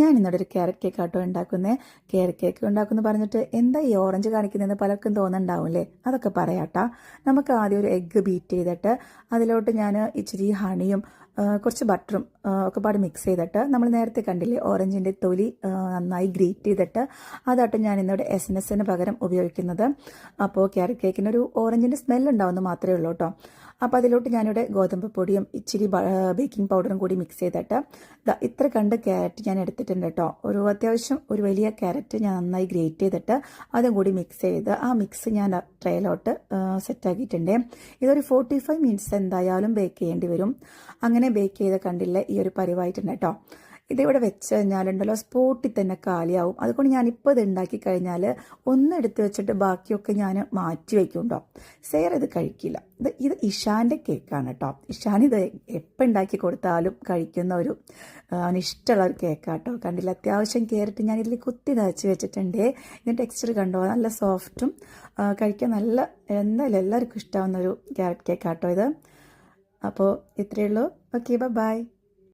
ഞാൻ ഇന്നോട് ഒരു ക്യാരറ്റ് കേക്ക് ആട്ടോ ഉണ്ടാക്കുന്നത്. ക്യാരറ്റ് കേക്ക് ഉണ്ടാക്കുമെന്ന് പറഞ്ഞിട്ട് എന്താ ഈ ഓറഞ്ച് കാണിക്കുന്നതെന്ന് പലർക്കും തോന്നുന്നുണ്ടാവില്ലേ? അതൊക്കെ പറയാട്ടാ. നമുക്ക് ആദ്യം ഒരു എഗ്ഗ് ബീറ്റ് ചെയ്തിട്ട് അതിലോട്ട് ഞാൻ ഇച്ചിരി ഹണിയും കുറച്ച് ബട്ടറും ഒക്കെ പാട് മിക്സ് ചെയ്തിട്ട് നമ്മൾ നേരത്തെ കണ്ടില്ലേ ഓറഞ്ചിൻ്റെ തൊലി നന്നായി ഗ്രേറ്റ് ചെയ്തിട്ട് അതായിട്ട് ഞാൻ ഇന്നോട് എസ്നെസ്സിന് പകരം ഉപയോഗിക്കുന്നത്. അപ്പോൾ ക്യാരറ്റ് കേക്കിനൊരു ഓറഞ്ചിൻ്റെ സ്മെല്ലുണ്ടാവുമെന്ന് മാത്രമേ ഉള്ളൂ കേട്ടോ. അപ്പോൾ അതിലോട്ട് ഞാനിവിടെ ഗോതമ്പ് പൊടിയും ഇച്ചിരി ബേക്കിംഗ് പൗഡറും കൂടി മിക്സ് ചെയ്തിട്ട് ഇത്ര കണ്ട് ക്യാരറ്റ് ഞാൻ എടുത്തിട്ടുണ്ട് കേട്ടോ. അത്യാവശ്യം ഒരു വലിയ ക്യാരറ്റ് ഞാൻ നന്നായി ഗ്രേറ്റ് ചെയ്തിട്ട് അതും കൂടി മിക്സ് ചെയ്ത് ആ മിക്സ് ഞാൻ ട്രേയിലോട്ട് സെറ്റാക്കിയിട്ടുണ്ട്. ഇതൊരു 45 മിനിറ്റ്സ് എന്തായാലും ബേക്ക് ചെയ്യേണ്ടി വരും. അങ്ങനെ ബേക്ക് ചെയ്ത് കണ്ടില്ലേ ഈ ഒരു പരിവായിട്ടുണ്ട് കേട്ടോ. ഇതിവിടെ വെച്ച് കഴിഞ്ഞാലുണ്ടല്ലോ സ്പോട്ടിൽ തന്നെ കാലിയാവും. അതുകൊണ്ട് ഞാനിപ്പോൾ ഇത് ഉണ്ടാക്കി കഴിഞ്ഞാൽ ഒന്നെടുത്ത് വെച്ചിട്ട് ബാക്കിയൊക്കെ ഞാൻ മാറ്റി വയ്ക്കും കേട്ടോ. സെയർ ഇത് കഴിക്കില്ല. ഇത് ഇഷാൻ്റെ കേക്കാണ് കേട്ടോ. ഇഷാൻ ഇത് എപ്പോൾ ഉണ്ടാക്കി കൊടുത്താലും കഴിക്കുന്ന ഒരു അവനിഷ്ടമുള്ള ഒരു കേക്കാട്ടോ. കണ്ടില്ല, അത്യാവശ്യം ക്യാരറ്റ് ഞാൻ ഇതിൽ കുത്തി തയ്ച്ച് വെച്ചിട്ടുണ്ട്. ഇതിൻ്റെ ടെക്സ്ചർ കണ്ടോ, നല്ല സോഫ്റ്റും കഴിക്കാൻ നല്ല എന്തായാലും എല്ലാവർക്കും ഇഷ്ടമാവുന്ന ഒരു ക്യാരറ്റ് കേക്കാട്ടോ ഇത്. അപ്പോൾ ഇത്രയേ ഉള്ളൂ. Okay, by.